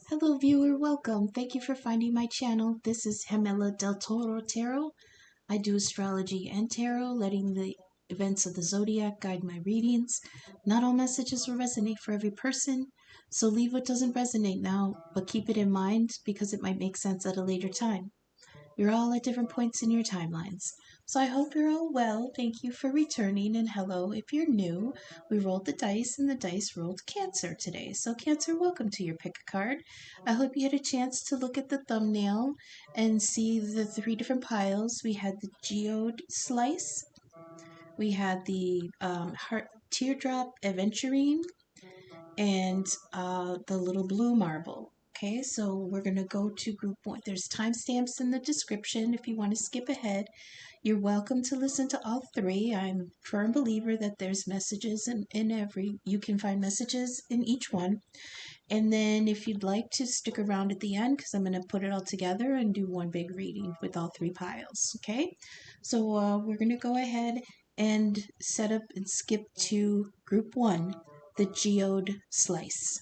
Hello viewer, welcome. Thank you for finding my channel. This is Gemela del Toro Tarot. I do astrology and tarot, letting the events of the zodiac guide my readings. Not all messages will resonate for every person, so leave what doesn't resonate now, but keep it in mind because it might make sense at a later time. You're all at different points in your timelines. So I hope you're all well. Thank you for returning, and hello if you're new. We rolled the dice and the dice rolled Cancer today. So Cancer, welcome to your pick a card. I hope you had a chance to look at the thumbnail and see the three different piles. We had the geode slice, we had the heart teardrop aventurine, and the little blue marble. Okay, so we're going to go to group one. There's timestamps in the description if you want to skip ahead. You're welcome to listen to all three. I'm a firm believer that there's messages in every, you can find messages in each one. And then if you'd like to stick around at the end, because I'm going to put it all together and do one big reading with all three piles. Okay, so we're going to go ahead and set up and skip to group one, the geode slice.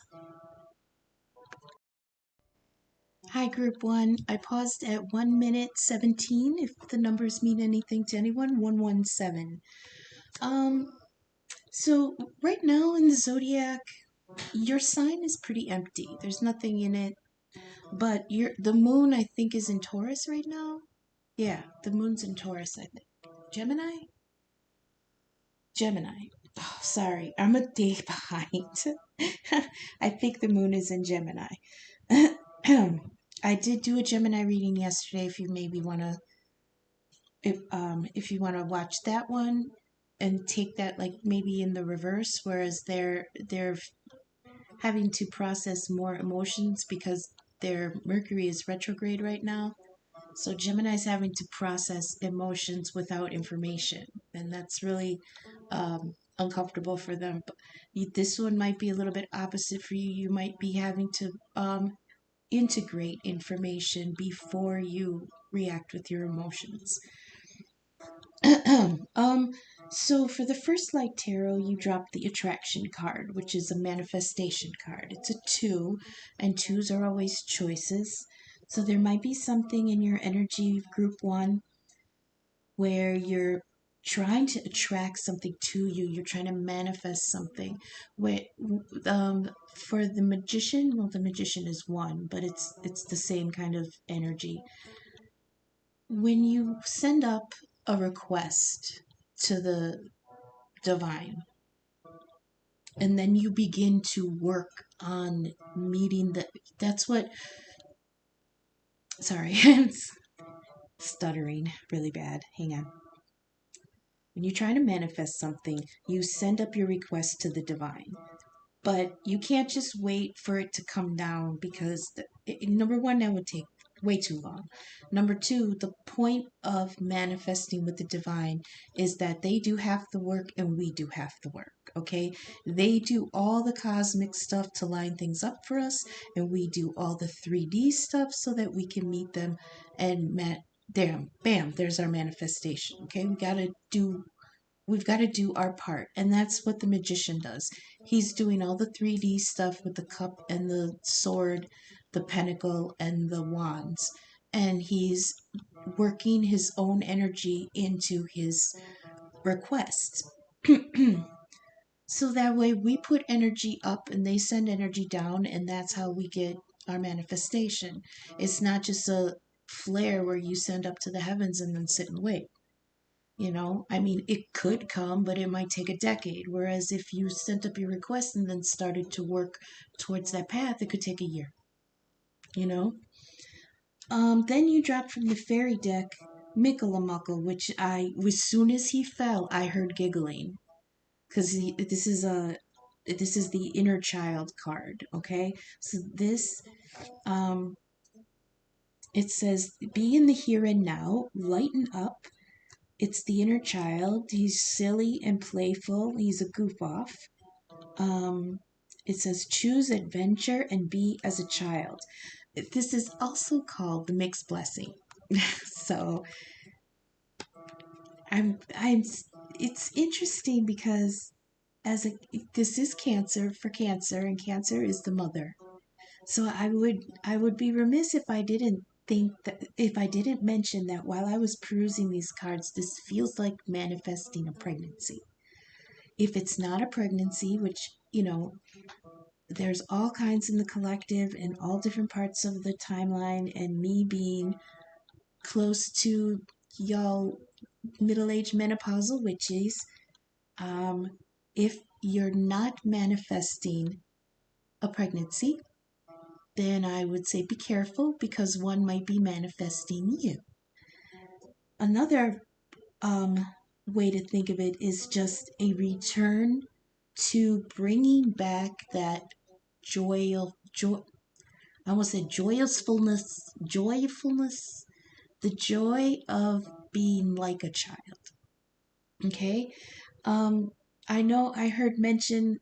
Hi, group one. I paused at 1 minute 17. If the numbers mean anything to anyone, 117. So right now in the zodiac, your sign is pretty empty. There's nothing in it, but the moon I think is in Taurus right now. Yeah, the moon's in Taurus. I think Gemini. Gemini. Oh, sorry, I'm a day behind. I think the moon is in Gemini. I did do a Gemini reading yesterday. If you maybe want to, if you want to watch that one and take that like maybe in the reverse, whereas they're having to process more emotions because their Mercury is retrograde right now. So Gemini's having to process emotions without information, and that's really uncomfortable for them. But this one might be a little bit opposite for you. You might be having to integrate information before you react with your emotions. So for the first light tarot, you drop the attraction card, which is a manifestation card. It's a 2, and 2s are always choices. So there might be something in your energy group 1 where you're trying to attract something to you. You're trying to manifest something. For the magician, well, the magician is 1, but it's the same kind of energy. When you send up a request to the divine, and then you begin to work on meeting that's what, sorry, I'm stuttering really bad. Hang on. When you're trying to manifest something, you send up your request to the divine. But you can't just wait for it to come down because, number one, that would take way too long. Number two, the point of manifesting with the divine is that they do half the work and we do half the work, okay? They do all the cosmic stuff to line things up for us, and we do all the 3D stuff so that we can meet them and bam, there's our manifestation, okay? We've got to do our part, and that's what the magician does. He's doing all the 3D stuff with the cup and the sword, the pentacle and the wands, and he's working his own energy into his request. So that way we put energy up and they send energy down, and that's how we get our manifestation. It's not just a flare where you send up to the heavens and then sit and wait. I mean, it could come, but it might take a decade. Whereas if you sent up your request and then started to work towards that path, it could take a year. Then you dropped from the fairy deck Mickle, which as soon as he fell, I heard giggling. Because this is the inner child card, okay? So this, it says, be in the here and now, lighten up. It's the inner child. He's silly and playful. He's a goof off. It says choose adventure and be as a child. This is also called the mixed blessing. So it's interesting because this is Cancer for Cancer, and Cancer is the mother. So I would be remiss if I didn't mention that while I was perusing these cards, this feels like manifesting a pregnancy. If it's not a pregnancy, which, there's all kinds in the collective and all different parts of the timeline, and me being close to y'all middle-aged menopausal witches, um, if you're not manifesting a pregnancy, then I would say be careful because one might be manifesting you. Another um, way to think of it is just a return to bringing back that joy. I almost said joyfulness, the joy of being like a child. Okay, um, I know I heard mention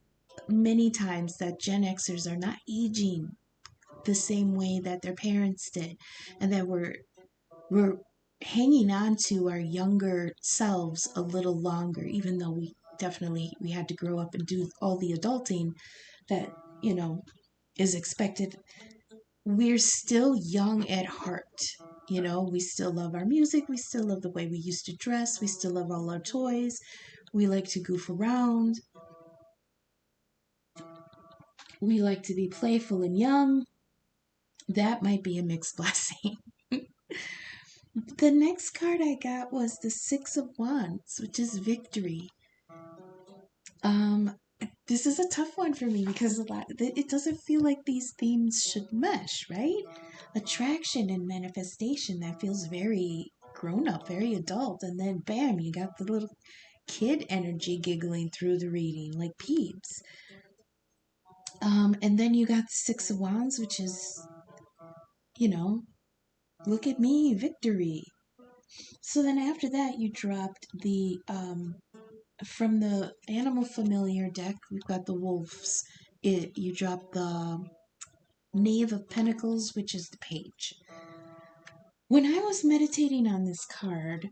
many times that Gen Xers are not aging the same way that their parents did, and that we're hanging on to our younger selves a little longer, even though we had to grow up and do all the adulting that is expected. We're still young at heart. We still love our music, we still love the way we used to dress, we still love all our toys, we like to goof around, we like to be playful and young. That might be a mixed blessing. The next card I got was the Six of Wands, which is victory. Um, this is a tough one for me because it doesn't feel like these themes should mesh, right? Attraction and manifestation, that feels very grown up, very adult, and then bam, you got the little kid energy giggling through the reading, like peeps. And then you got the Six of Wands, which is, you know, look at me, victory. So then after that, you dropped from the Animal Familiar deck, we've got the wolves. You dropped the Knave of Pentacles, which is the page. When I was meditating on this card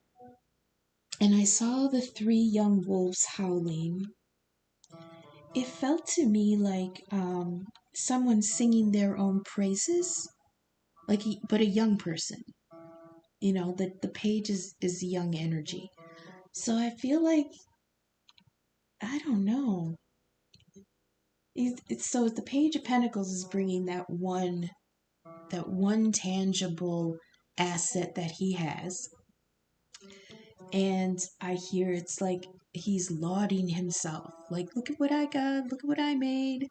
and I saw the three young wolves howling, it felt to me like someone singing their own praises, but a young person. The page is young energy. So I feel like, I don't know. So the Page of Pentacles is bringing that one tangible asset that he has, and I hear it's like he's lauding himself, like, look at what I got, look at what I made,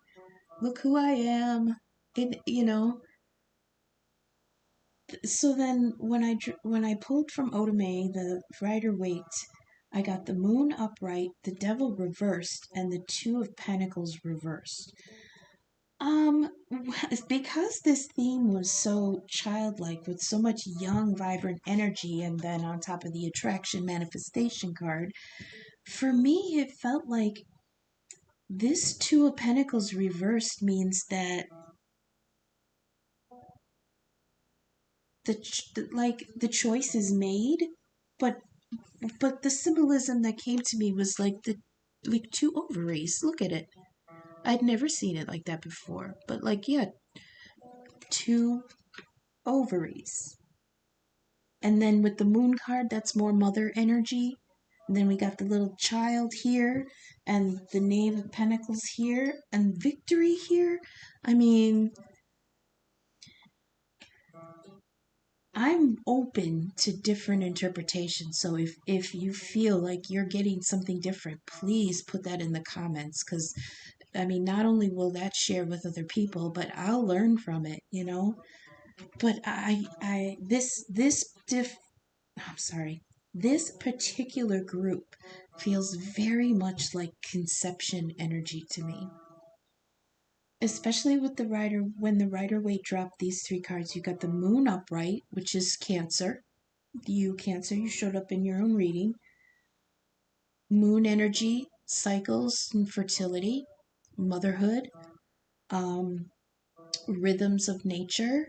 look who I am, and. So then when I pulled from Oda-Mae the Rider-Waite, I got the Moon upright, the Devil reversed, and the Two of Pentacles reversed. Because this theme was so childlike with so much young, vibrant energy, and then on top of the attraction manifestation card, for me it felt like this Two of Pentacles reversed means that the choice is made, but the symbolism that came to me was like two ovaries. Look at it. I'd never seen it like that before, but yeah, two ovaries. And then with the moon card, that's more mother energy. And then we got the little child here, and the Knave of Pentacles here, and victory here. I mean, I'm open to different interpretations. So if you feel like you're getting something different, please put that in the comments, because I mean, not only will that share with other people, but I'll learn from it. But I'm sorry, this particular group feels very much like conception energy to me. Especially with when the Rider-Waite dropped these three cards, you got the Moon upright, which is Cancer. Cancer, you showed up in your own reading. Moon energy, cycles and fertility, motherhood, rhythms of nature.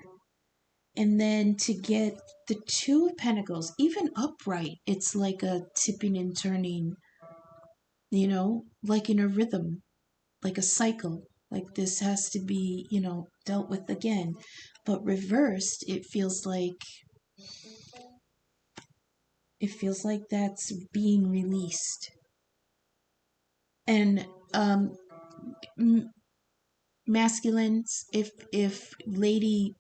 And then to get the Two of Pentacles, even upright, it's like a tipping and turning, like in a rhythm, like a cycle. Like this has to be, dealt with again. But reversed, it feels like that's being released. And masculines, if lady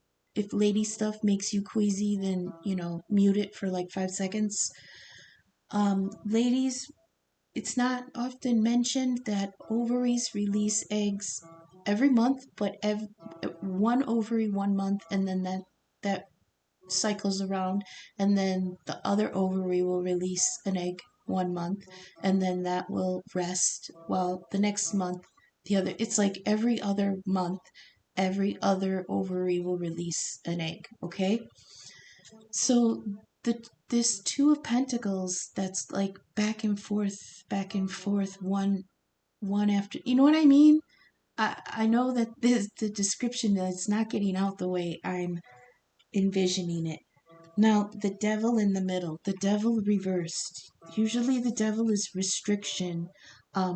stuff makes you queasy, then mute it for like 5 seconds. Ladies, it's not often mentioned that ovaries release eggs every month, but one ovary 1 month, and then that cycles around, and then the other ovary will release an egg 1 month, and then that will rest. Well, the next month, it's like every other month, every other ovary will release an egg. Okay, so this Two of Pentacles, that's like back and forth, one after. You know what I mean? I know that the description is not getting out the way I'm envisioning it. Now, the devil in the middle, the devil reversed. Usually, the devil is restriction,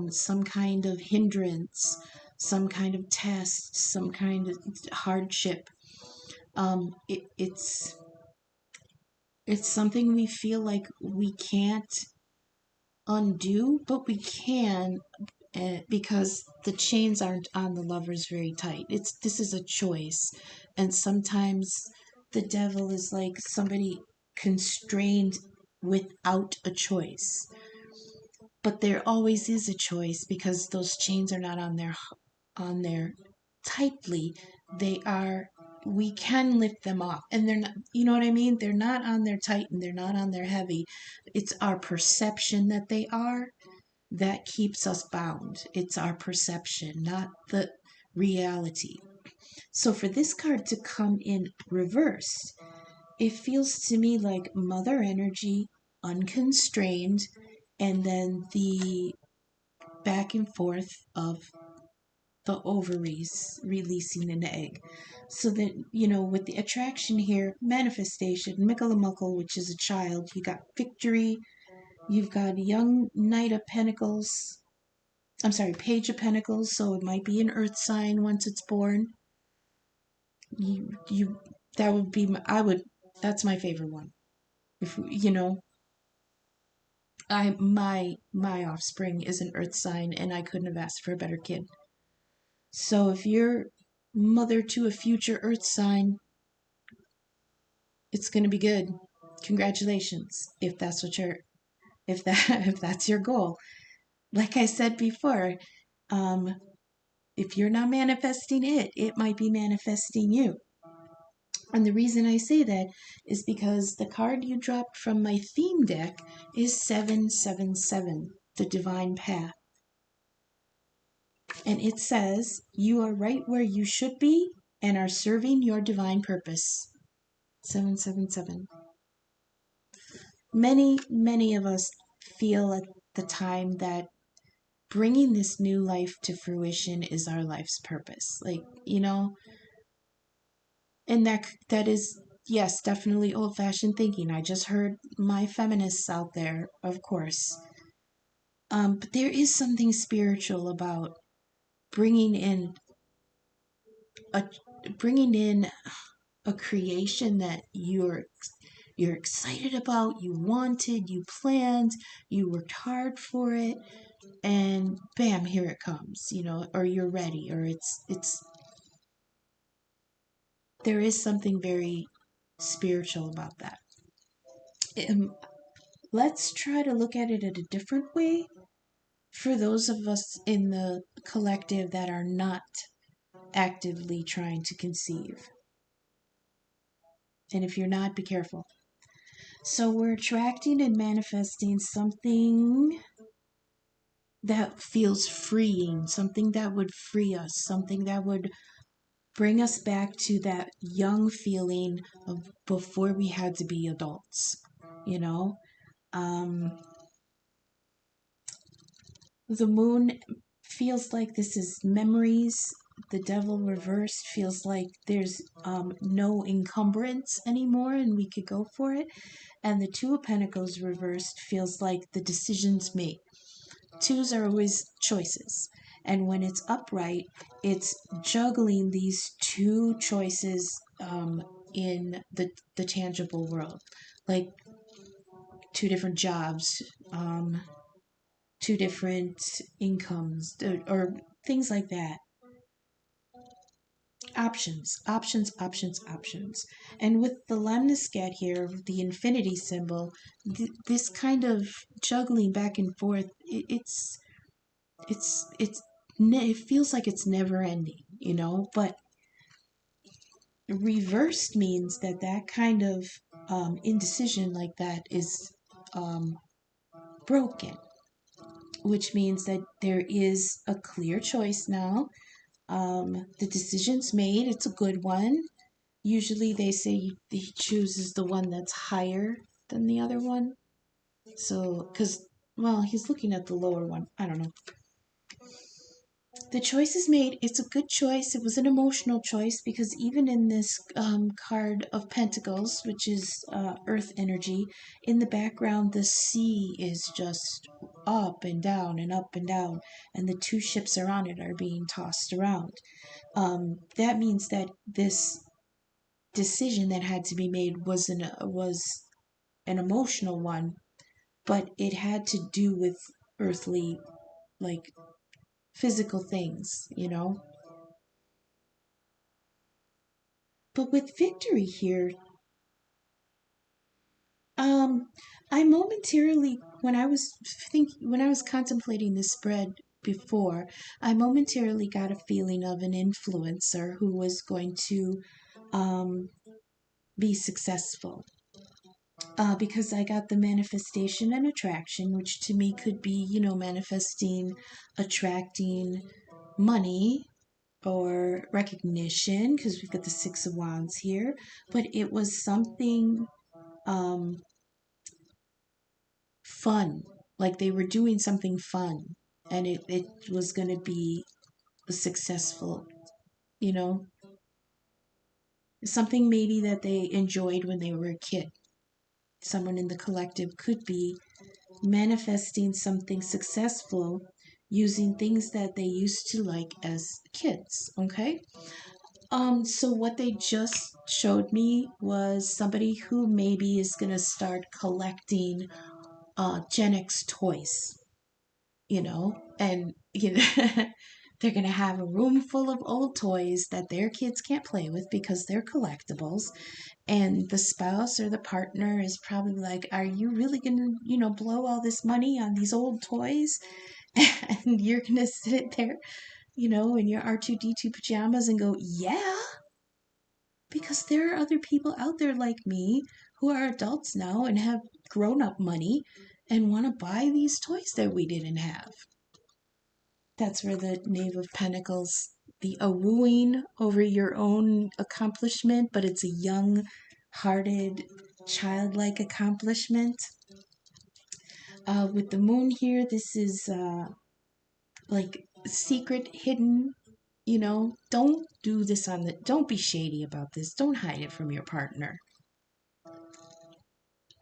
some kind of hindrance, some kind of test, some kind of hardship. It's something we feel like we can't undo, but we can, because the chains aren't on the lovers very tight. This is a choice, and sometimes the devil is like somebody constrained without a choice. But there always is a choice, because those chains are not on there tightly. They are, we can lift them off, and they're not, you know what I mean? They're not on there tight, and they're not on there heavy. It's our perception that they are that keeps us bound. It's our perception, not the reality. So for this card to come in reverse, it feels to me like mother energy, unconstrained, and then the back and forth of the ovaries releasing an egg. So that, with the attraction here, manifestation, Mickle, which is a child, you got victory, you've got young Knight of Pentacles, I'm sorry, Page of Pentacles, so it might be an earth sign once it's born. You that would be that's my favorite one. If my offspring is an earth sign, and I couldn't have asked for a better kid. So if you're mother to a future earth sign, it's going to be good. Congratulations, if that's what you're if that's your goal. Like I said before, if you're not manifesting it, it might be manifesting you. And the reason I say that is because the card you dropped from my theme deck is 777, the Divine Path. And it says, you are right where you should be and are serving your divine purpose. 777. Many of us feel at the time that bringing this new life to fruition is our life's purpose. Like, and that is, yes, definitely old-fashioned thinking. I just heard my feminists out there, of course. But there is something spiritual about bringing in a bringing in a creation that you're excited about, you wanted, you planned, you worked hard for it, and bam, here it comes, or you're ready, or it's there is something very spiritual about that. Let's try to look at it in a different way for those of us in the collective that are not actively trying to conceive. And if you're not, be careful. So we're attracting and manifesting something that feels freeing, something that would free us, something that would bring us back to that young feeling of before we had to be adults, you know? The moon feels like this is memories. The devil reversed feels like there's no encumbrance anymore and we could go for it. And the Two of Pentacles reversed feels like the decisions made. Twos are always choices. And when it's upright, it's juggling these two choices in the tangible world, like two different jobs, um, two different incomes, or things like that. Options, options, options, options. And with the lemniscat here, the infinity symbol, this kind of juggling back and forth, it feels like it's never ending, but reversed means that that kind of indecision like that is um, broken, which means that there is a clear choice now. The decision's made, it's a good one. Usually they say he chooses the one that's higher than the other one. So, because, well, he's looking at the lower one. I don't know. The choice is made. It's a good choice. It was an emotional choice because even in this card of Pentacles, which is Earth energy, in the background, the sea is just up and down and up and down, and the two ships are on it are being tossed around. That means that this decision that had to be made was an emotional one, but it had to do with earthly, like physical things. But with victory here, um, I momentarily, when I was contemplating this spread before, I momentarily got a feeling of an influencer who was going to um, be successful. Because I got the manifestation and attraction, which to me could be, manifesting, attracting money or recognition, because we've got the Six of Wands here. But it was something um, fun, like they were doing something fun, and it was going to be successful, you know, something maybe that they enjoyed when they were a kid. Someone in the collective could be manifesting something successful using things that they used to like as kids, okay? So what they just showed me was somebody who maybe is gonna start collecting Gen X toys, and they're gonna have a room full of old toys that their kids can't play with because they're collectibles, and the spouse or the partner is probably like, are you really gonna, blow all this money on these old toys? And you're gonna sit there, in your R2D2 pajamas and go, yeah, because there are other people out there like me who are adults now and have grown up money and want to buy these toys that we didn't have. That's where the Knave of Pentacles, a wooing over your own accomplishment, but it's a young hearted, childlike accomplishment. With the moon here, this is like secret, hidden. Don't do this don't be shady about this. Don't hide it from your partner.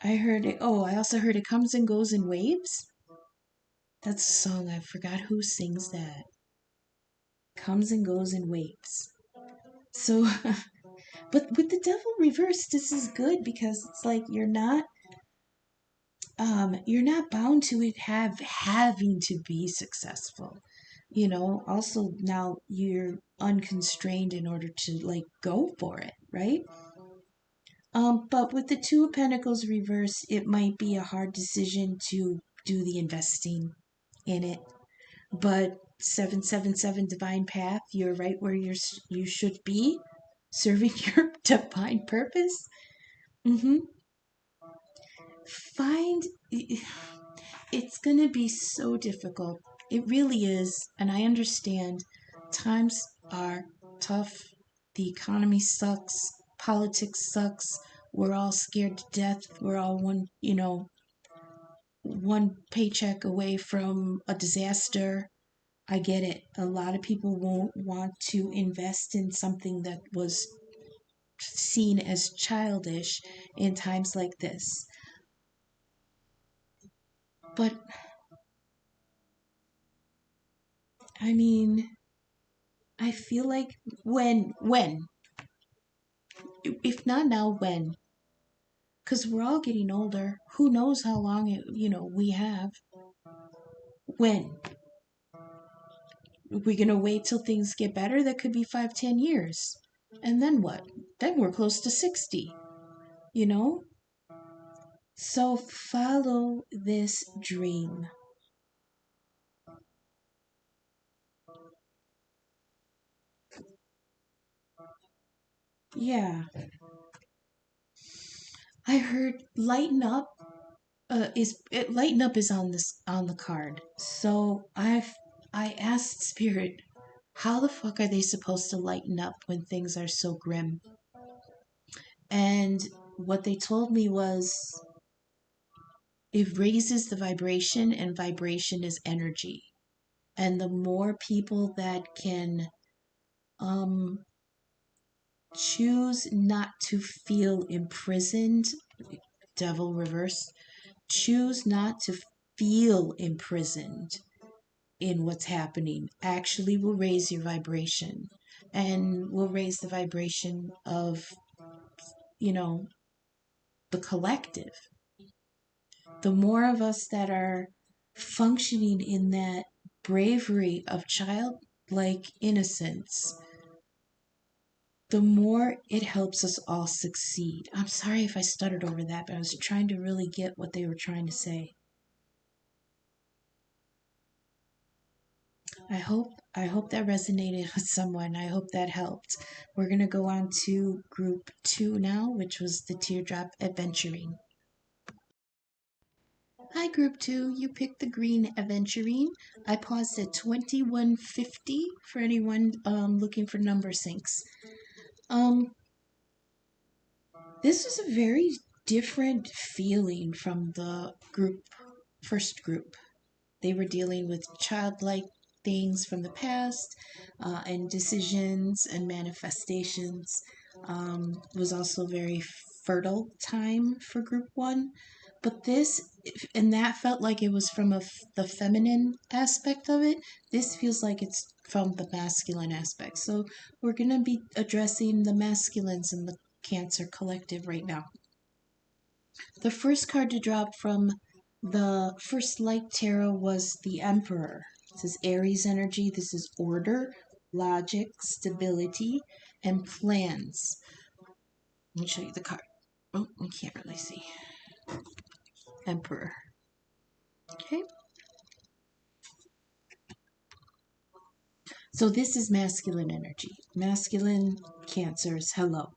I heard it. Oh, I also heard it comes and goes in waves. That's a song. I forgot who sings that. Comes and goes in waves. So, but with the devil reversed, this is good because it's like you're not bound to it having to be successful. Also now you're unconstrained in order to like go for it, right? But with the Two of Pentacles reverse, it might be a hard decision to do the investing in it. But 777 Divine Path, you're right where you should be, serving your divine purpose. Mm-hmm. Find it's gonna be so difficult. It really is, and I understand. Times are tough. The economy sucks. Politics sucks. We're all scared to death. We're all one paycheck away from a disaster. I get it. A lot of people won't want to invest in something that was seen as childish in times like this. But I mean, I feel like when, if not now, when? Because we're all getting older. Who knows how long we have? When? We're gonna wait till things get better? That could be 5, 10 years. And then what? Then we're close to 60, you know? So follow this dream. Yeah. I heard lighten up is on the card. So I asked Spirit, how the fuck are they supposed to lighten up when things are so grim? And what they told me was it raises the vibration, and vibration is energy. And the more people that can um choose not to feel imprisoned, devil reverse, choose not to feel imprisoned in what's happening, actually will raise your vibration and will raise the vibration of, you know, the collective. The more of us that are functioning in that bravery of childlike innocence, the more it helps us all succeed. I'm sorry if I stuttered over that, but I was trying to really get what they were trying to say. I hope that resonated with someone. I hope that helped. We're gonna go on to group 2 now, which was the teardrop aventurine. Hi, group 2. You picked the green aventurine. I paused at 2150 for anyone looking for number syncs. Um, this was a very different feeling from the first group. They were dealing with childlike things from the past, and decisions and manifestations. Was also very fertile time for group 1. But and that felt like it was from the feminine aspect of it. This feels like it's from the masculine aspect. So we're going to be addressing the masculines in the Cancer collective right now. The first card to drop from the first light tarot was the Emperor. This is Aries energy. This is order, logic, stability, and plans. Let me show you the card. Oh, we can't really see. Emperor. Okay. So this is masculine energy. Masculine Cancers, hello.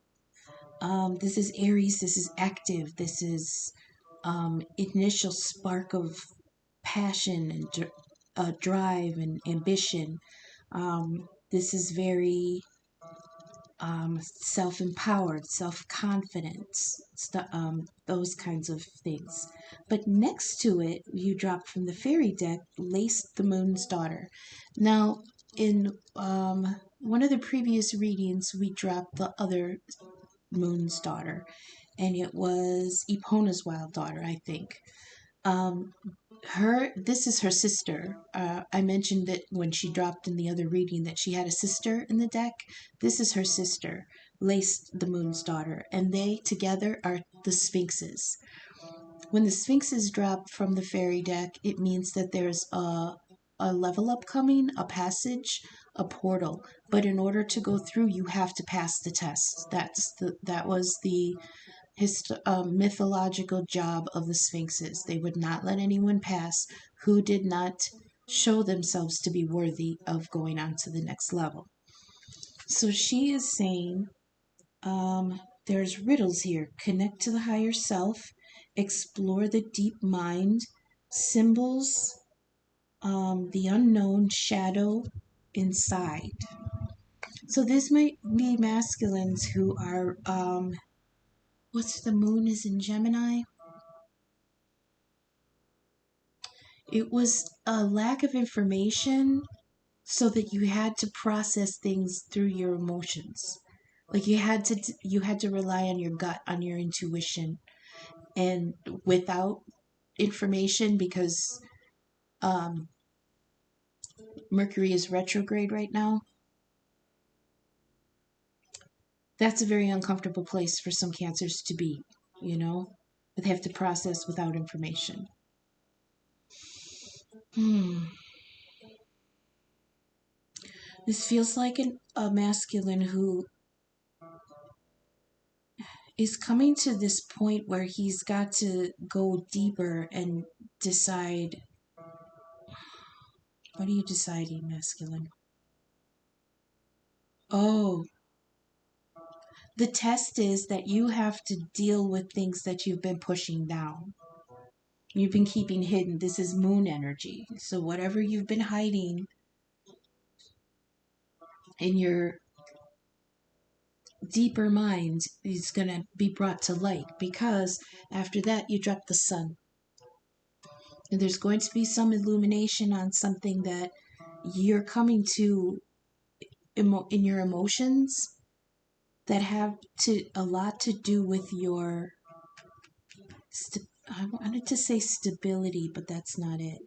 This is Aries. This is active. This is initial spark of passion and drive and ambition. This is very self-empowered, self-confidence, those kinds of things. But next to it, you drop from the fairy deck, Lace the Moon's Daughter. Now, in one of the previous readings, we dropped the other Moon's Daughter, and it was Epona's wild daughter, I think. Um, this is her sister. I mentioned that when she dropped in the other reading that she had a sister in the deck. This is her sister, Lace the Moon's Daughter, and they together are the Sphinxes. When the Sphinxes drop from the fairy deck, it means that there's a level up coming, a passage, a portal. But in order to go through, you have to pass the test. That was the mythological job of the Sphinxes. They would not let anyone pass who did not show themselves to be worthy of going on to the next level. So she is saying, there's riddles here. Connect to the higher self, explore the deep mind, symbols, the unknown shadow inside. So this might be masculines who are, what's the moon is in Gemini? It was a lack of information, so that you had to process things through your emotions. Like you had to rely on your gut, on your intuition, and without information, because um Mercury is retrograde right now. That's a very uncomfortable place for some cancers to be, you know? They have to process without information. This feels like a masculine who is coming to this point where he's got to go deeper and decide. What are you deciding, masculine? Oh, the test is that you have to deal with things that you've been pushing down. You've been keeping hidden. This is moon energy. So whatever you've been hiding in your deeper mind is going to be brought to light, because after that you drop the sun. And there's going to be some illumination on something that you're coming to in your emotions that have a lot to do with your I wanted to say stability, but that's not it.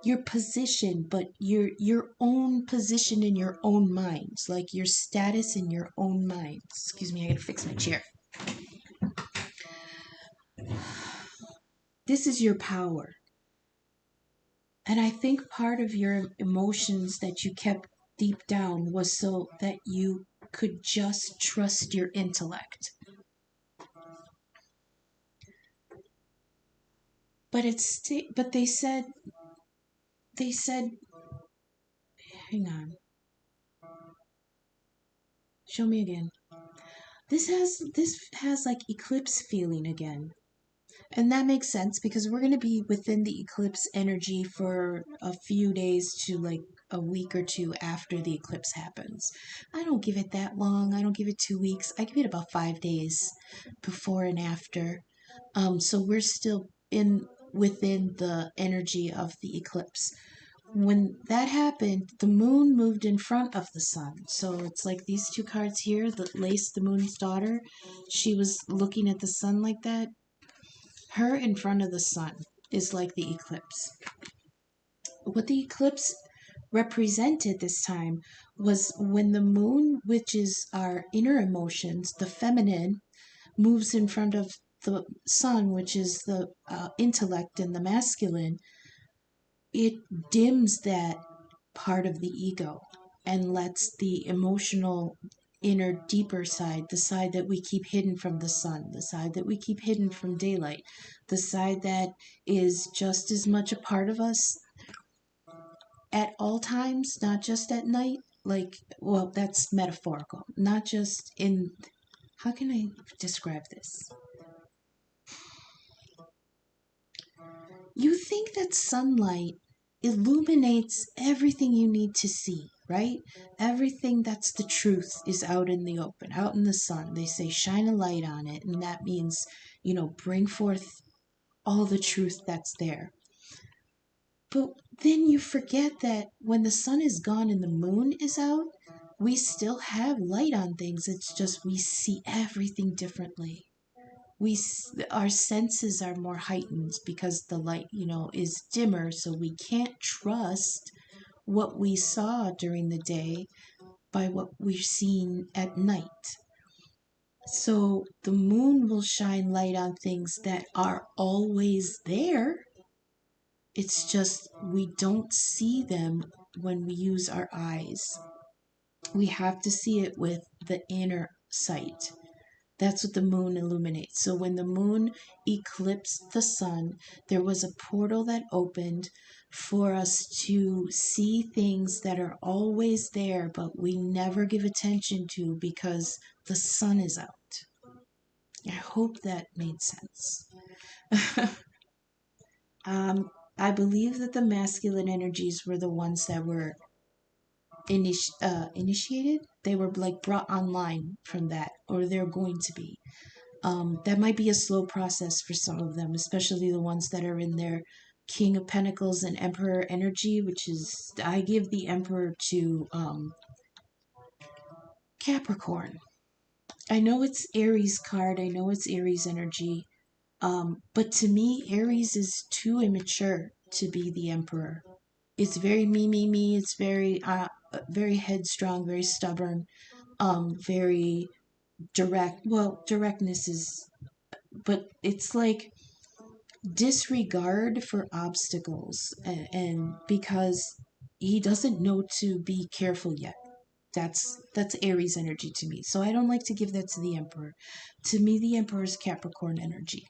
Your position, but your own position in your own mind, like your status in your own mind. Excuse me, I gotta fix my chair. This is your power. And I think part of your emotions that you kept deep down was so that you could just trust your intellect. But but they said, hang on. Show me again. This has like eclipse feeling again. And that makes sense because we're going to be within the eclipse energy for a few days to like a week or two after the eclipse happens. I don't give it that long. I don't give it 2 weeks. I give it about 5 days before and after. So we're still within the energy of the eclipse. When that happened, the moon moved in front of the sun. So it's like these two cards here, the Lace, the moon's daughter, she was looking at the sun like that. Her in front of the sun is like the eclipse. What the eclipse represented this time was when the moon, which is our inner emotions, the feminine, moves in front of the sun, which is the intellect and the masculine, it dims that part of the ego and lets the emotional inner deeper side, the side that we keep hidden from the sun, the side that we keep hidden from daylight, the side that is just as much a part of us at all times, not just at night. Like, well, that's metaphorical, not just in, how can I describe this? You think that sunlight illuminates everything you need to see, right? Everything that's the truth is out in the open, out in the sun. They say shine a light on it, and that means, bring forth all the truth that's there. But then you forget that when the sun is gone and the moon is out, we still have light on things. It's just we see everything differently. Our senses are more heightened because the light is dimmer, so we can't trust what we saw during the day by what we've seen at night. So the moon will shine light on things that are always there. It's just we don't see them when we use our eyes. We have to see it with the inner sight. That's what the moon illuminates. So when the moon eclipsed the sun, there was a portal that opened for us to see things that are always there, but we never give attention to because the sun is out. I hope that made sense. I believe that the masculine energies were the ones that were initiated. They were like brought online from that, or they're going to be. That might be a slow process for some of them, especially the ones that are in their King of Pentacles and Emperor energy, which is, I give the Emperor to Capricorn. I know it's Aries card, I know it's Aries energy, but to me, Aries is too immature to be the Emperor. it's very me, me, me. It's very headstrong, very stubborn, very direct. Well, directness is, but it's like disregard for obstacles, and because he doesn't know to be careful yet. That's Aries energy to me. So I don't like to give that to the Emperor. To me, the Emperor is Capricorn energy.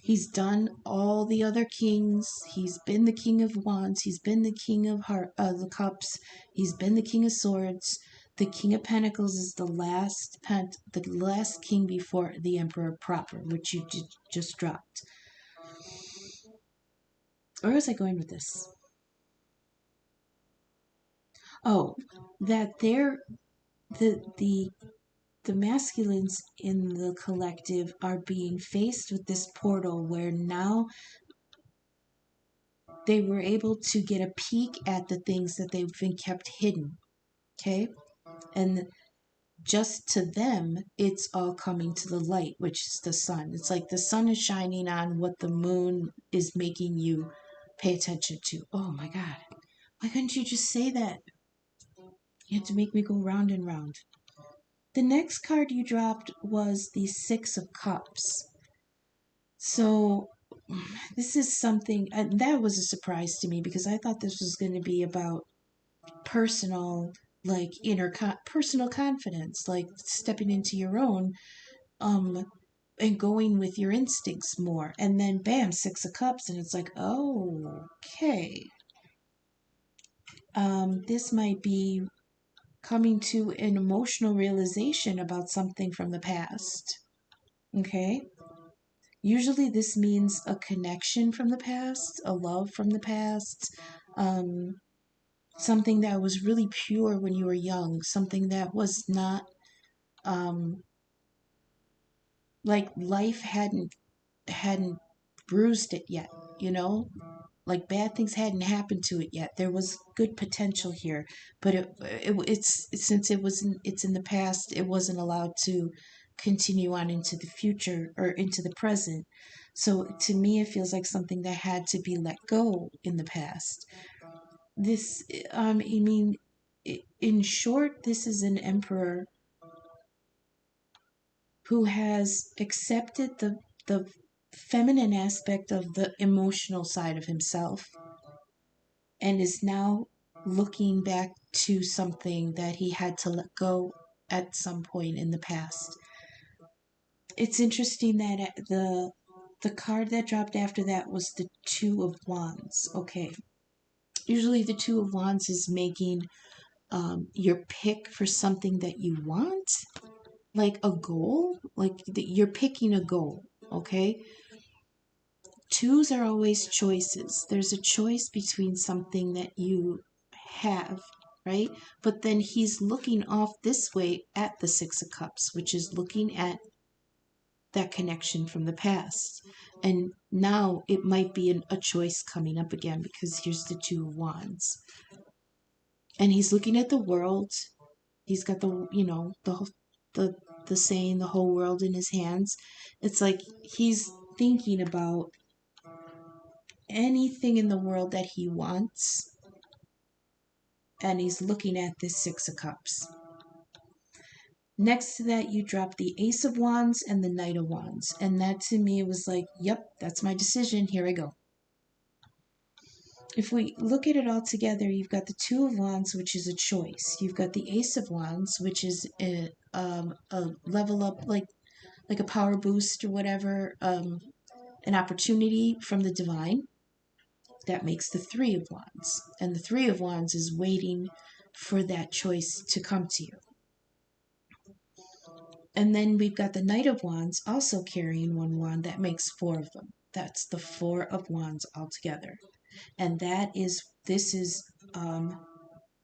He's done all the other kings. He's been the King of Wands. He's been the King of the Cups. He's been the King of Swords. The King of Pentacles is the last king before the Emperor proper, which you just dropped. Where was I going with this? Oh, that the the masculines in the collective are being faced with this portal where now they were able to get a peek at the things that they've been kept hidden. Okay? And just to them, it's all coming to the light, which is the sun. It's like the sun is shining on what the moon is making you pay attention to. Oh my God. Why couldn't you just say that? You had to make me go round and round. The next card you dropped was the Six of Cups. So, this is something that was a surprise to me because I thought this was going to be about personal, like personal confidence, like stepping into your own, um, and going with your instincts more. And then, bam, Six of Cups, and it's like, oh, okay. This might be coming to an emotional realization about something from the past. Okay? Usually, this means a connection from the past, a love from the past, um, something that was really pure when you were young, something that was not um, like life hadn't bruised it yet, you know, like bad things hadn't happened to it yet. There was good potential here, but it's since it's in the past, it wasn't allowed to continue on into the future or into the present. So to me, it feels like something that had to be let go in the past. This, I mean, in short, this is an emperor who has accepted the feminine aspect of the emotional side of himself and is now looking back to something that he had to let go at some point in the past. It's interesting that the card that dropped after that was the Two of Wands. Okay. Usually the Two of Wands is making your pick for something that you want, like a goal, like you're picking a goal, okay? Twos are always choices. There's a choice between something that you have, right? But then he's looking off this way at the Six of Cups, which is looking at that connection from the past. And now it might be a choice coming up again because here's the Two of Wands. And he's looking at the world. He's got the the saying, the whole world in his hands. It's like he's thinking about anything in the world that he wants, and he's looking at this Six of Cups. Next to that, you drop the Ace of Wands and the Knight of Wands. And that to me was like, yep, that's my decision. Here I go. If we look at it all together, you've got the Two of Wands, which is a choice. You've got the Ace of Wands, which is a level up, like a power boost or whatever, an opportunity from the divine. That makes the Three of Wands. And the Three of Wands is waiting for that choice to come to you. And then we've got the Knight of Wands also carrying one wand. That makes four of them. That's the Four of Wands altogether. And this is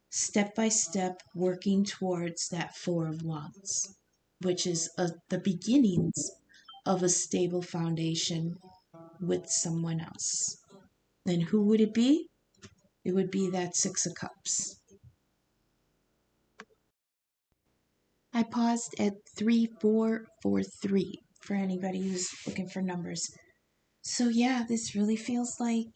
step by step working towards that Four of Wands, which is the beginnings of a stable foundation with someone else. And who would it be? It would be that Six of Cups. I paused at 3443 for anybody who's looking for numbers. So yeah, this really feels like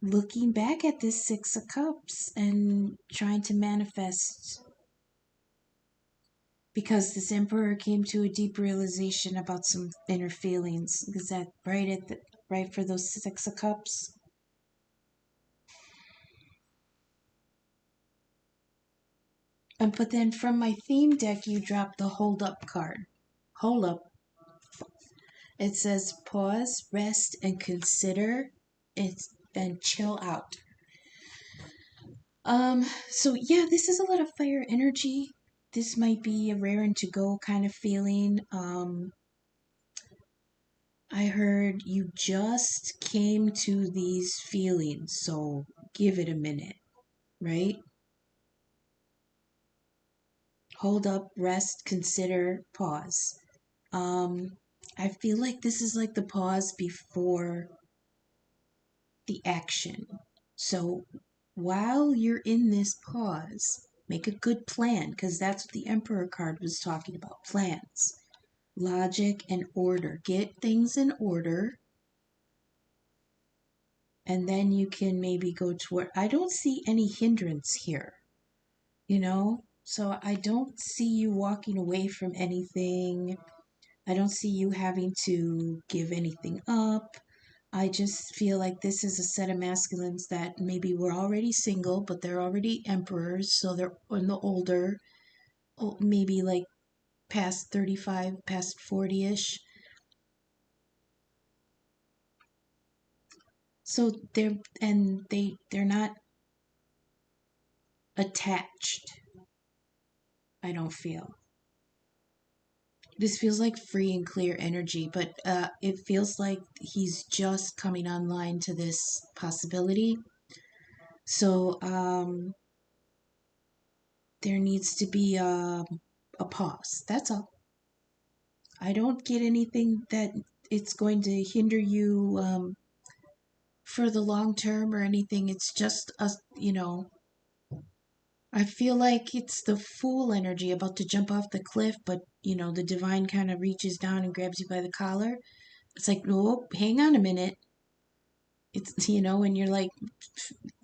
looking back at this Six of Cups and trying to manifest, because this Emperor came to a deep realization about some inner feelings. Is that right for those Six of Cups? But then from my theme deck, you dropped the Hold Up card. Hold up. It says pause, rest, and consider it, and chill out. So yeah, this is a lot of fire energy. This might be a raring to go kind of feeling. I heard you just came to these feelings, so give it a minute, right? Hold up, rest, consider, pause. Um, I feel like this is like the pause before the action. So while you're in this pause, make a good plan, because that's what the Emperor card was talking about, plans, logic, and order. Get things in order, and then you can maybe go toward. I don't see any hindrance here, you know? So I don't see you walking away from anything. I don't see you having to give anything up. I just feel like this is a set of masculines that maybe were already single, but they're already emperors, so they're in the older, maybe like past 35, past 40-ish. So they're not attached, I don't feel. This feels like free and clear energy, but it feels like he's just coming online to this possibility. So there needs to be a pause. That's all. I don't get anything that it's going to hinder you for the long term or anything. It's just I feel like it's the fool energy about to jump off the cliff, but the divine kind of reaches down and grabs you by the collar. It's like, oh, hang on a minute. It's, when you're like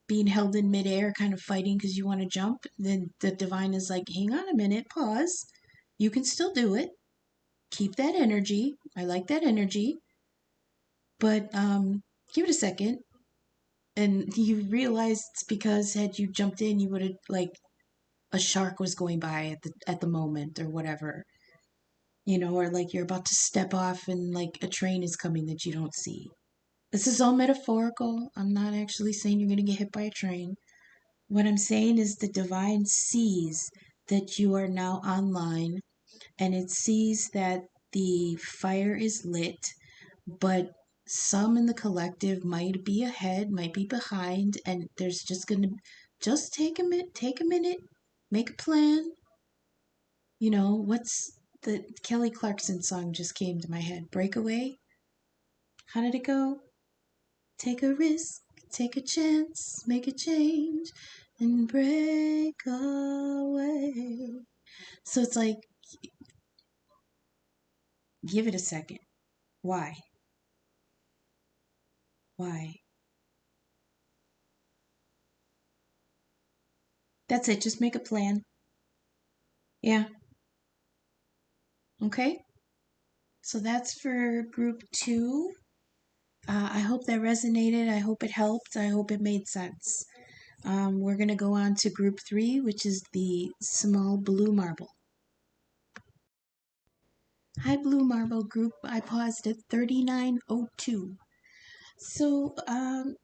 being held in midair, kind of fighting because you want to jump. Then the divine is like, hang on a minute, pause. You can still do it. Keep that energy. I like that energy. But give it a second. And you realize it's because had you jumped in, you would have, like, a shark was going by at the moment or whatever. Or like you're about to step off and like a train is coming that you don't see. This is all metaphorical. I'm not actually saying you're going to get hit by a train. What I'm saying is the divine sees that you are now online, and it sees that the fire is lit, but some in the collective might be ahead, might be behind, and there's just going to just take a minute, make a plan. What's the Kelly Clarkson song just came to my head? Breakaway? How did it go? Take a risk, take a chance, make a change, and break away. So it's like, give it a second. Why? Why? That's it. Just make a plan. Yeah. Okay. So that's for group 2. I hope that resonated. I hope it helped. I hope it made sense. We're going to go on to group 3, which is the small blue marble. Hi, blue marble group. I paused at 3902. So,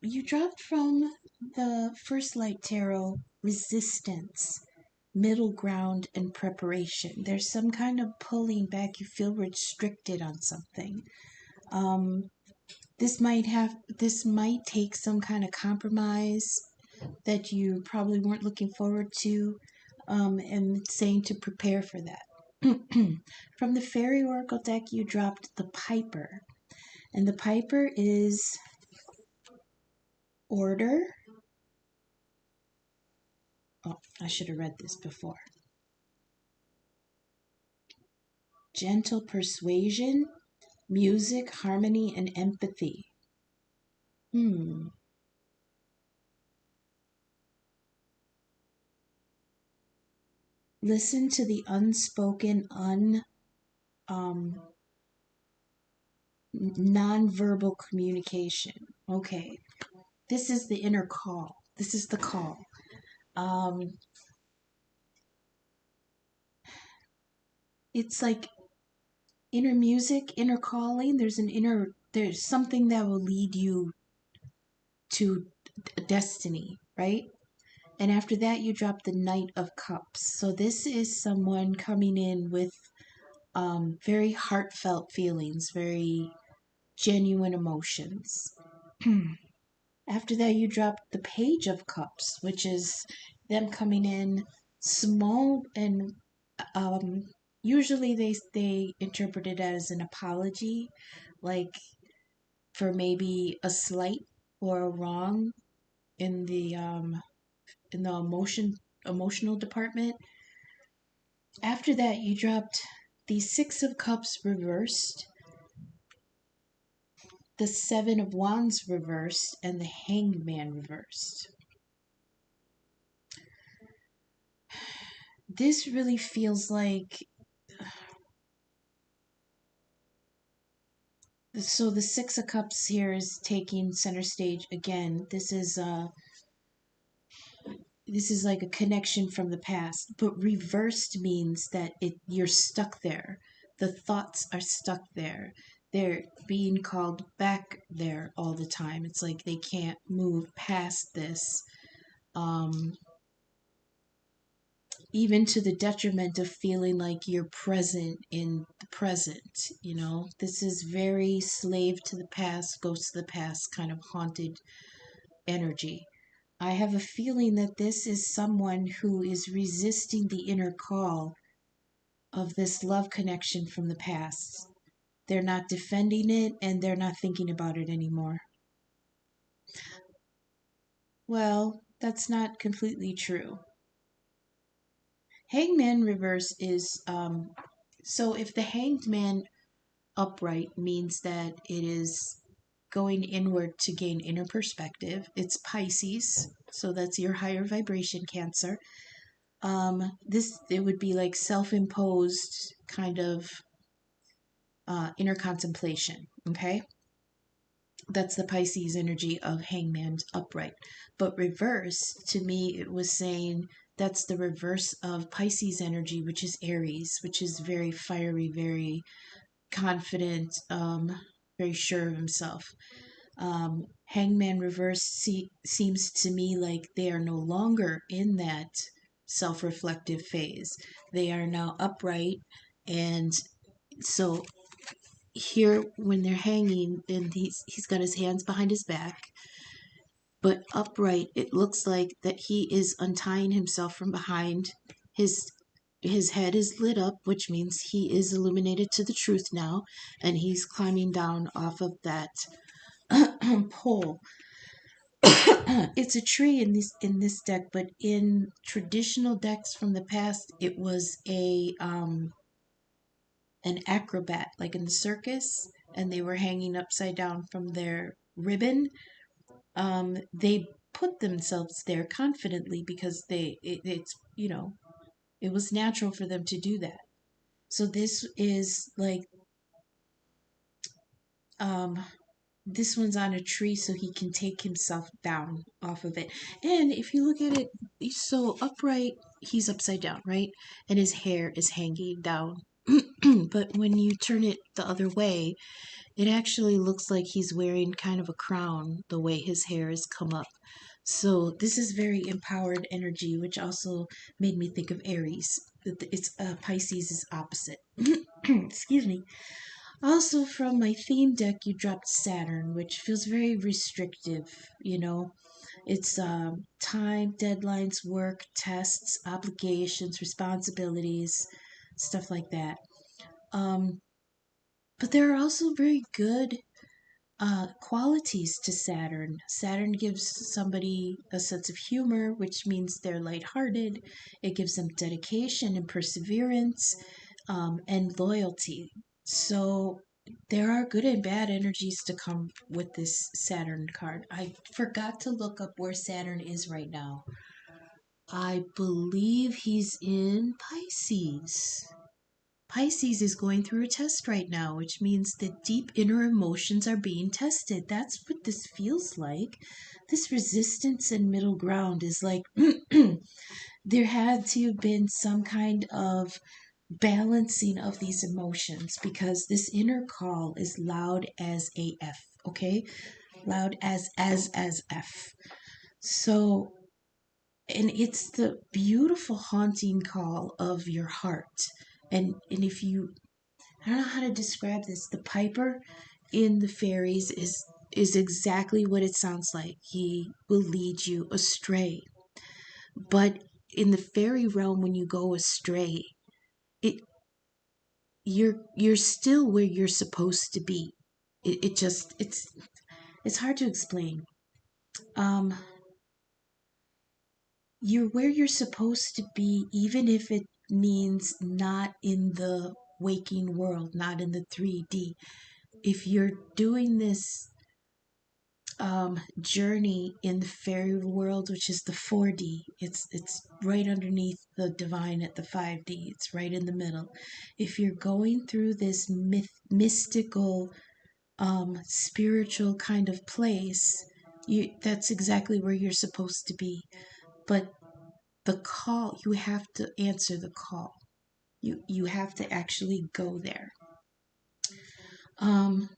you dropped from the First Light Tarot resistance, middle ground, and preparation. There's some kind of pulling back. You feel restricted on something. This might take some kind of compromise that you probably weren't looking forward to, and saying to prepare for that. From the Fairy Oracle deck, you dropped the Piper. And the Piper is order. Oh, I should have read this before. Gentle persuasion, music, harmony, and empathy. Listen to the unspoken, um, nonverbal communication. Okay, this is the inner call. This is the call. Um, it's like inner music, inner calling. There's something that will lead you to destiny, right? And after that, you drop the Knight of Cups. So this is someone coming in with very heartfelt feelings, very genuine emotions. After that, you drop the Page of Cups, which is them coming in small and um, usually they interpret it as an apology, like for maybe a slight or a wrong in the emotional department. After that, you dropped the Six of Cups reversed, the Seven of Wands reversed, and the Hanged Man reversed. This really feels like, so the Six of Cups here is taking center stage again. This is like a connection from the past, but reversed means that you're stuck there. The thoughts are stuck there. They're being called back there all the time. It's like they can't move past this. Um, Even to the detriment of feeling like you're present in the present. This is very slave to the past, ghost to the past kind of haunted energy. I have a feeling that this is someone who is resisting the inner call of this love connection from the past. They're not defending it and they're not thinking about it anymore. Well, that's not completely true. Hangman reverse is so if the hanged man upright means that it is going inward to gain inner perspective. It's Pisces, so that's your higher vibration Cancer. This it would be like self-imposed kind of inner contemplation. Okay, that's the Pisces energy of Hangman upright. But reverse, to me, it was saying that's the reverse of Pisces energy, which is Aries, which is very fiery, very confident, very sure of himself. Hangman reverse seems to me like they are no longer in that self reflective phase. They are now upright. And so here, when they're hanging, and he's got his hands behind his back, but upright, it looks like that he is untying himself from behind. His head is lit up, which means he is illuminated to the truth now, and he's climbing down off of that pole. It's a tree in this deck, but in traditional decks from the past, it was a an acrobat, like in the circus, and they were hanging upside down from their ribbon. They put themselves there confidently because it was natural for them to do that. So um this one's on a tree so he can take himself down off of it. And if you look at it, so upright, he's upside down, right? And his hair is hanging down. But when you turn it the other way, it actually looks like he's wearing kind of a crown the way his hair has come up. So this is very empowered energy, which also made me think of Aries. It's Pisces is opposite. Excuse me. Also, from my theme deck, you dropped Saturn, which feels very restrictive. It's time, deadlines, work, tests, obligations, responsibilities, stuff like that. Um, but there are also very good qualities to Saturn. Saturn gives somebody a sense of humor, which means they're lighthearted. It gives them dedication and perseverance and loyalty. So there are good and bad energies to come with this Saturn card. I forgot to look up where Saturn is right now. I believe he's in Pisces. Pisces is going through a test right now, which means that deep inner emotions are being tested. That's what this feels like. This resistance and middle ground is like there had to have been some kind of balancing of these emotions because this inner call is loud as AF, okay? Loud as F. So, and it's the beautiful haunting call of your heart. And if you, I don't know how to describe this. The piper in the fairies is exactly what it sounds like. He will lead you astray. But in the fairy realm, when you go astray, it you're still where you're supposed to be. It just it's hard to explain. Um, you're where you're supposed to be, even if it means not in the waking world, not in the 3D. If you're doing this journey in the fairy world, which is the 4D. It's right underneath the divine at the 5D. It's right in the middle. If you're going through this mystical, spiritual kind of place, that's exactly where you're supposed to be. But the call, you have to answer the call. You have to actually go there. Um,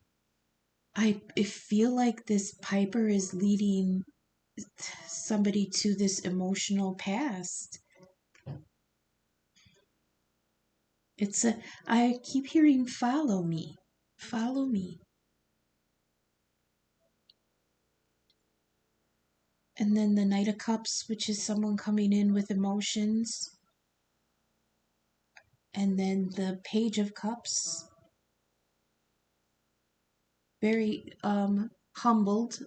I feel like this Piper is leading somebody to this emotional past. It's a, I keep hearing follow me, follow me. And then the Knight of Cups, which is someone coming in with emotions. And then the Page of Cups, very humbled.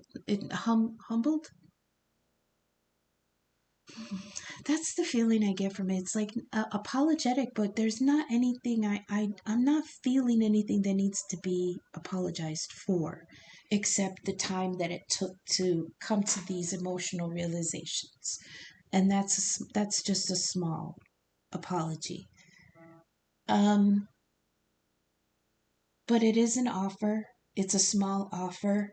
Humbled? That's the feeling I get from it. It's like apologetic, but there's not anything I'm not feeling anything that needs to be apologized for, except the time that it took to come to these emotional realizations. And that's just a small apology. Um, but it is an offer. It's a small offer.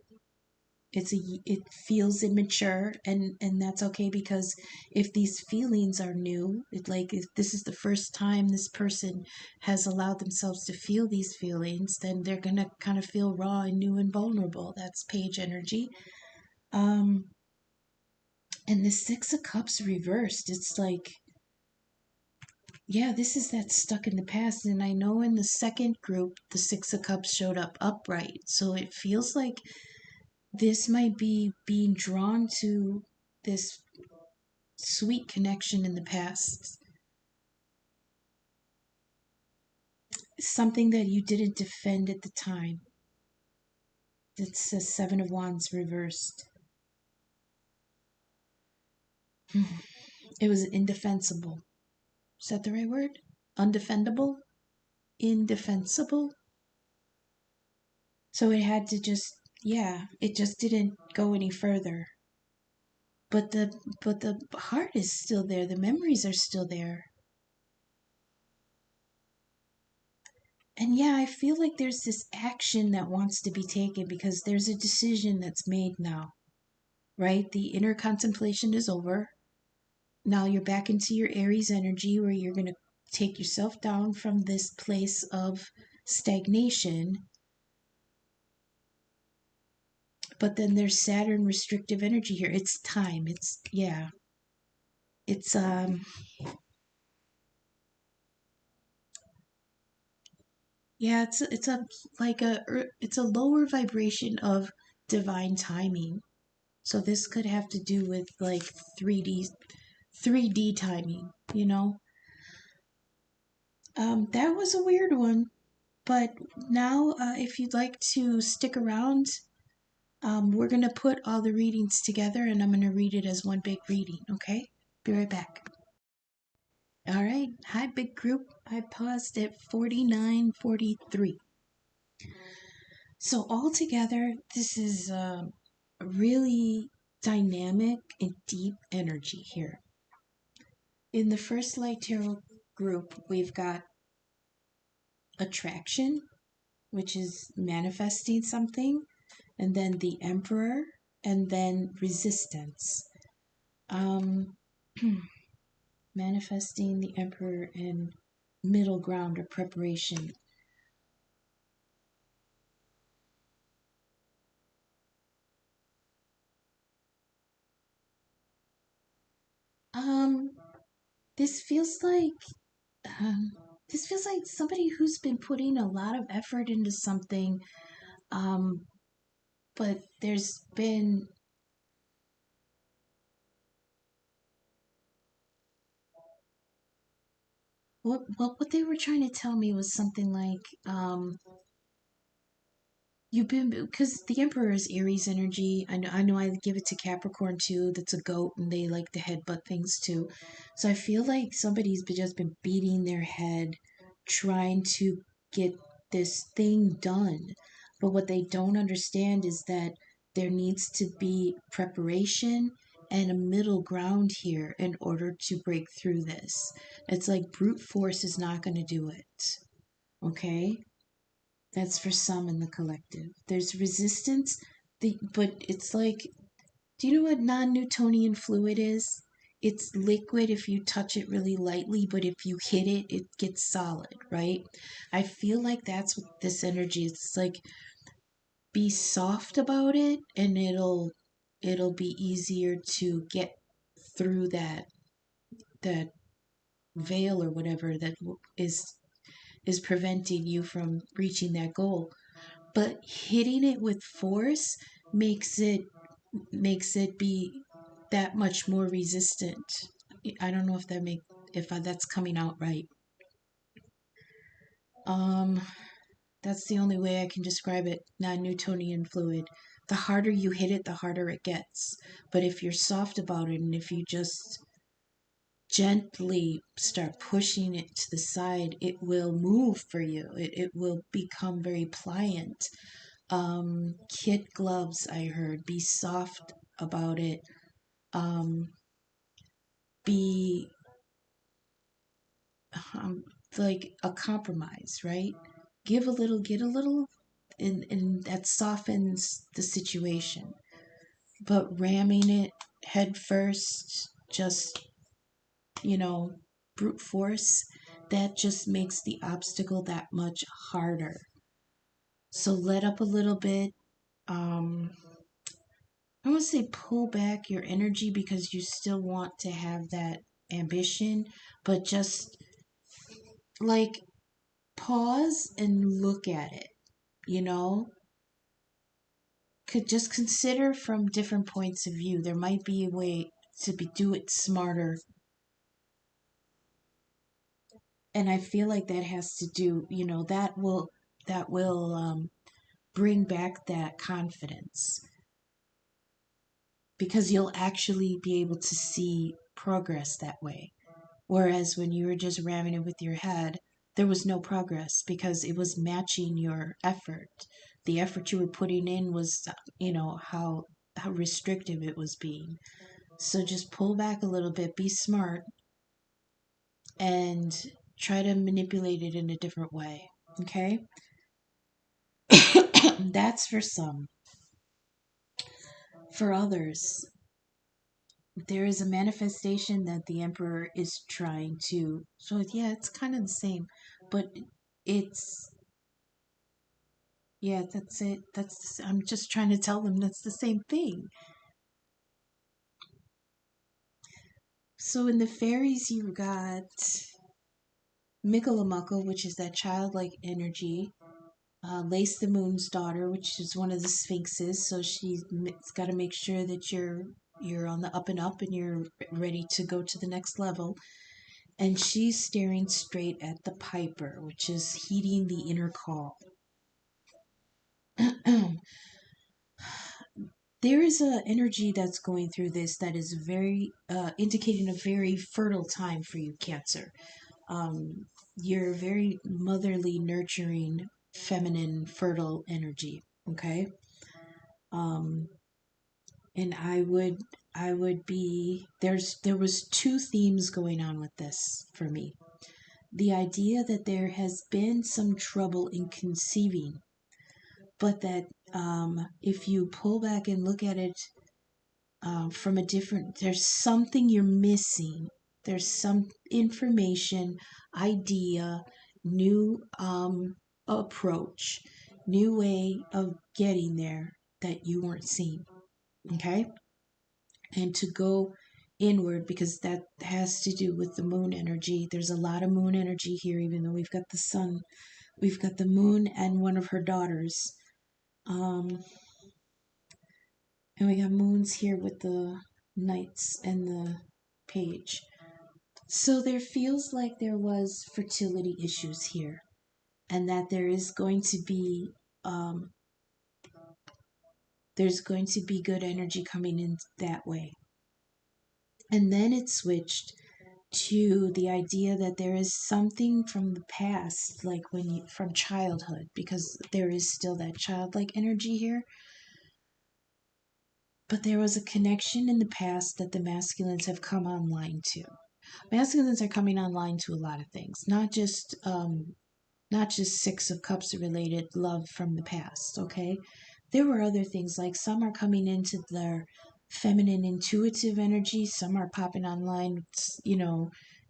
It feels immature, and that's okay, because if these feelings are new, if this is the first time this person has allowed themselves to feel these feelings, then they're gonna kind of feel raw and new and vulnerable. That's page energy. um and the Six of Cups reversed, it's like, yeah, this is that stuck in the past. And I know in the second group the Six of Cups showed up upright, so it feels like this might be being drawn to this sweet connection in the past. Something that you didn't defend at the time. It's the Seven of Wands reversed. It was indefensible. Is that the right word? Undefendable? Indefensible? So it had to just, yeah, it just didn't go any further. But the heart is still there. The memories are still there. And yeah, I feel like there's this action that wants to be taken because there's a decision that's made now, right? The inner contemplation is over. Now you're back into your Aries energy where you're going to take yourself down from this place of stagnation. But then there's Saturn restrictive energy here. It's time. It's, yeah. It's, yeah, it's a, like it's a lower vibration of divine timing. So this could have to do with like 3D 3D timing, you know? That was a weird one. But now, if you'd like to stick around, we're going to put all the readings together and I'm going to read it as one big reading, okay? Be right back. All right. Hi, big group. I paused at 49:43. So, altogether, this is a really dynamic and deep energy here. In the first light tarot group, we've got attraction, which is manifesting something, and then the emperor, and then resistance. Um, manifesting the emperor and middle ground or preparation. Um, this feels like um, this feels like somebody who's been putting a lot of effort into something, um, but there's been what they were trying to tell me was something like you've been because the Emperor is Aries energy. I know I give it to Capricorn too. That's a goat, and they like to headbutt things too. So I feel like somebody's just been beating their head, trying to get this thing done. But what they don't understand is that there needs to be preparation and a middle ground here in order to break through this. It's like brute force is not going to do it. Okay? That's for some in the collective. There's resistance, but it's like, do you know what non Newtonian fluid is? It's liquid if you touch it really lightly, but if you hit it, it gets solid, right? I feel like that's what this energy is. It's like be soft about it, and it'll be easier to get through that veil or whatever that is preventing you from reaching that goal. But hitting it with force makes it be that much more resistant. I don't know if that's coming out right. Um, that's the only way I can describe it. Non-Newtonian fluid. The harder you hit it, the harder it gets. But if you're soft about it, and if you just gently start pushing it to the side, it will move for you. It will become very pliant. Kid gloves, I heard. Be soft about it. Um, be um, like a compromise, right? Give a little, get a little, and that softens the situation. But ramming it head first, just, you know, brute force, that just makes the obstacle that much harder. So let up a little bit. Um, I want to say pull back your energy because you still want to have that ambition, but just like pause and look at it, you know? Could just consider from different points of view. There might be a way to do it smarter. And I feel like that has to do, that will bring back that confidence because you'll actually be able to see progress that way. Whereas when you were just ramming it with your head, there was no progress because it was matching your effort. The effort you were putting in was, how restrictive it was being. So just pull back a little bit, be smart, and try to manipulate it in a different way. Okay? That's for some. For others, there is a manifestation that the emperor is trying to. So, yeah, it's kind of the same, but it's yeah, that's it. I'm just trying to tell them that's the same thing. So in the fairies, you got Mikalamaka, which is that childlike energy. Lace the Moon's daughter, which is one of the sphinxes. So she's got to make sure that you're on the up and up, and you're ready to go to the next level. And she's staring straight at the Piper, which is heeding the inner call. There is a energy that's going through this that is very indicating a very fertile time for you, Cancer. You're very motherly, nurturing, feminine, fertile energy. Okay. Um, and I would I would be there was two themes going on with this for me. The idea that there has been some trouble in conceiving, but that if you pull back and look at it from a different, there's something you're missing. There's some information, idea, new approach, new way of getting there that you weren't seeing. Okay? And to go inward, because that has to do with the moon energy. There's a lot of moon energy here, even though we've got the sun, we've got the moon and one of her daughters. And we got moons here with the knights and the page. So there feels like there was fertility issues here, and that there is going to be there's going to be good energy coming in that way. And then it switched to the idea that there is something from the past, like from childhood, because there is still that childlike energy here. But there was a connection in the past that the masculines have come online to. Masculines are coming online to a lot of things, not just Six of Cups related love from the past. Okay, there were other things, like some are coming into their feminine intuitive energy, some are popping online,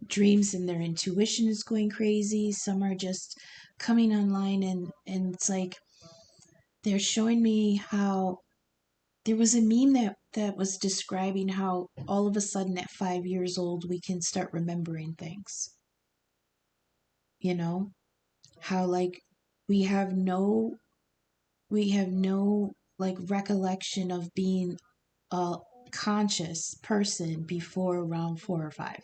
dreams, and their intuition is going crazy. Some are just coming online, and it's like they're showing me how there was a meme that was describing how all of a sudden at 5 years old we can start remembering things. You know, how like we have no like recollection of being a conscious person before around 4 or 5.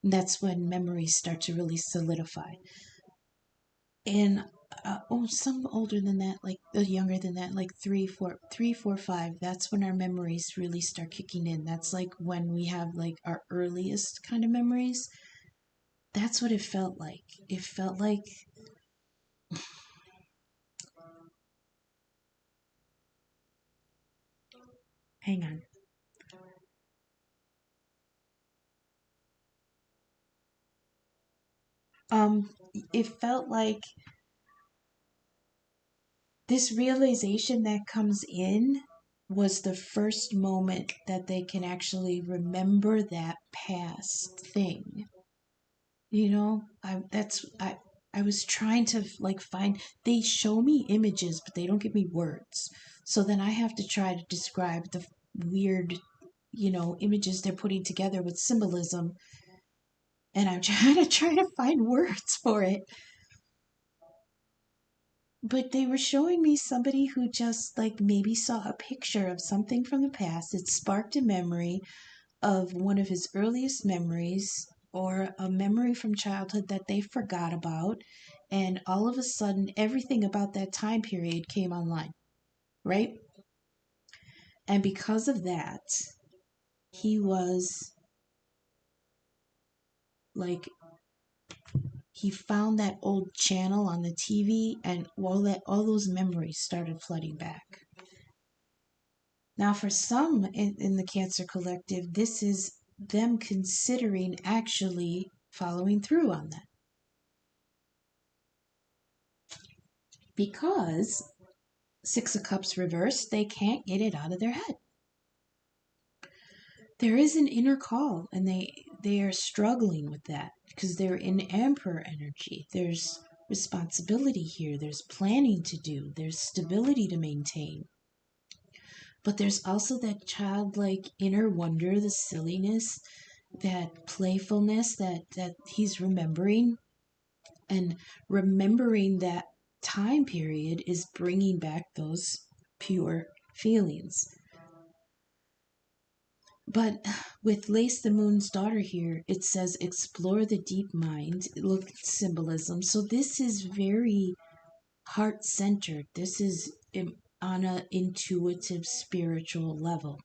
And that's when memories start to really solidify. And some older than that, like younger than that, like 3, 4, 5. That's when our memories really start kicking in. That's like when we have like our earliest kind of memories. That's what it felt like. It felt like hang on. It felt like this realization that comes in was the first moment that they can actually remember that past thing. I was trying to like find, they show me images but they don't give me words. So then I have to try to describe the weird, images they're putting together with symbolism, and I'm trying to find words for it. But they were showing me somebody who just like maybe saw a picture of something from the past. It sparked a memory of one of his earliest memories, or a memory from childhood that they forgot about. And all of a sudden, everything about that time period came online, right? And because of that, he was like, he found that old channel on the TV, and all those memories started flooding back. Now, for some in the Cancer Collective, this is them considering actually following through on that. Because Six of Cups reversed, they can't get it out of their head. There is an inner call, and they are struggling with that because they're in Emperor energy. There's responsibility here, there's planning to do, there's stability to maintain. But there's also that childlike inner wonder, the silliness, that playfulness that he's remembering. And remembering that time period is bringing back those pure feelings. But with Lace the Moon's daughter here, it says explore the deep mind. Look at symbolism. So this is very heart centered. This is on an intuitive spiritual level,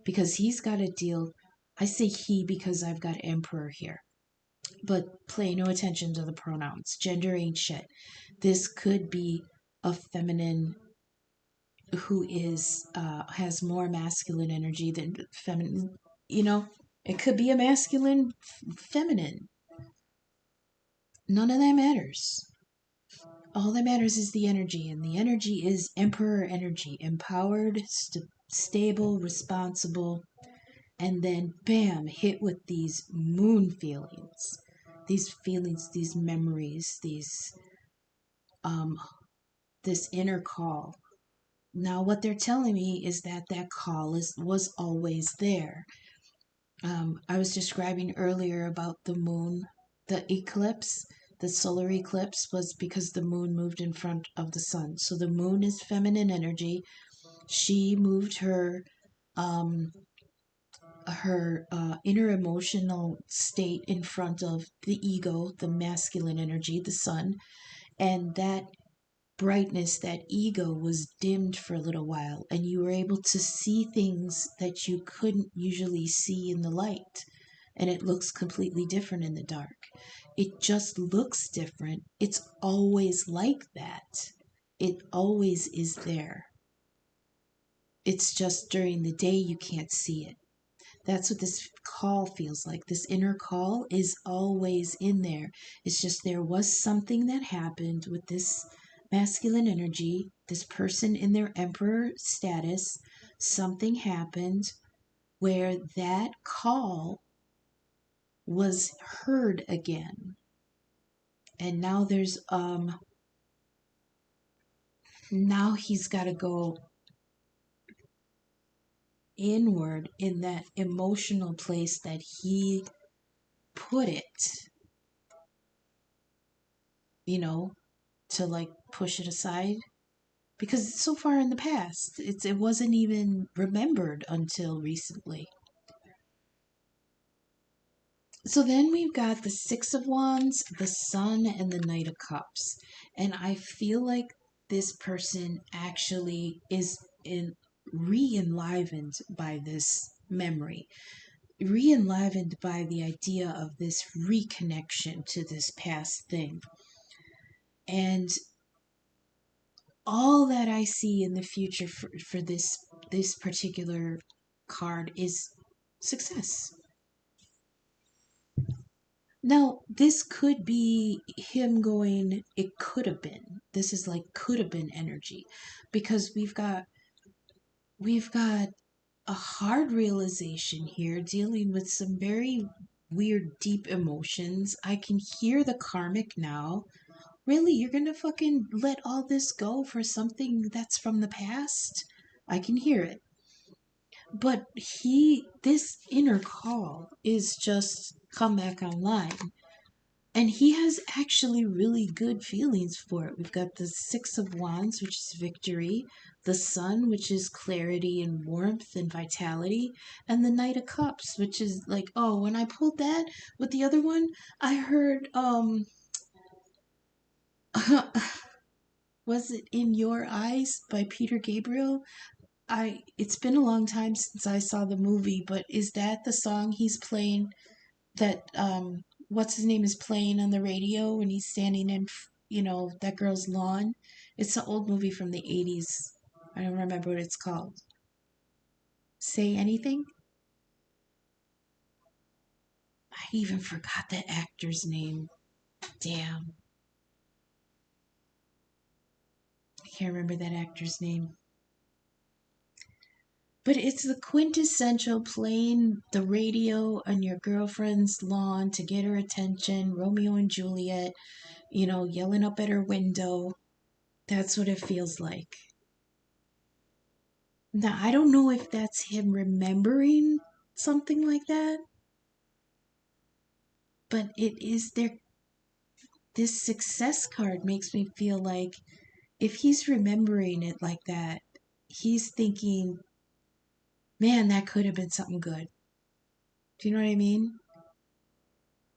because he's got to deal. I say he because I've got Emperor here, but pay no attention to the pronouns. Gender ain't shit. This could be a feminine who is has more masculine energy than feminine. You know, it could be a masculine, feminine. None of that matters. All that matters is the energy, and the energy is emperor energy, empowered, stable, responsible, and then bam, hit with these moon feelings, these memories, these um this inner call. Now what they're telling me is that that call is was always there. I was describing earlier about the moon, the eclipse. The solar eclipse was because the moon moved in front of the sun. So the moon is feminine energy. She moved um, her inner emotional state in front of the ego, the masculine energy, the sun, and that brightness, that ego was dimmed for a little while, and you were able to see things that you couldn't usually see in the light. And it looks completely different in the dark. It just looks different. It's always like that. It always is there. It's just during the day you can't see it. That's what this call feels like. This inner call is always in there. It's just there was something that happened with this masculine energy, this person in their emperor status. Something happened where that call was heard again. And now now he's got to go inward in that emotional place that he put it, you know, to like push it aside because it's so far in the past. It wasn't even remembered until recently. So then we've got the Six of Wands, the Sun, and the Knight of Cups. And I feel like this person actually is re-enlivened by this memory, re-enlivened by the idea of this reconnection to this past thing. And all that I see in the future for this particular card is success. Now, this could be him going, it could have been. This is like could have been energy because we've got a hard realization here dealing with some very weird deep emotions. I can hear the karmic now. Really, you're gonna fucking let all this go for something that's from the past? I can hear it. But this inner call is just come back online. And he has actually really good feelings for it. We've got the Six of Wands, which is victory, the Sun, which is clarity and warmth and vitality, and the Knight of Cups, which is like, oh, when I pulled that with the other one, I heard, was it In Your Eyes by Peter Gabriel? It's been a long time since I saw the movie, but is that the song he's playing that what's his name is playing on the radio when he's standing in that girl's lawn? It's an old movie from the 80s. I don't remember what it's called. Say Anything? I even forgot the actor's name. Damn. I can't remember that actor's name. But it's the quintessential playing the radio on your girlfriend's lawn to get her attention, Romeo and Juliet, yelling up at her window. That's what it feels like. Now, I don't know if that's him remembering something like that, but it is there. This success card makes me feel like if he's remembering it like that, he's thinking, man, that could have been something good. Do you know what I mean?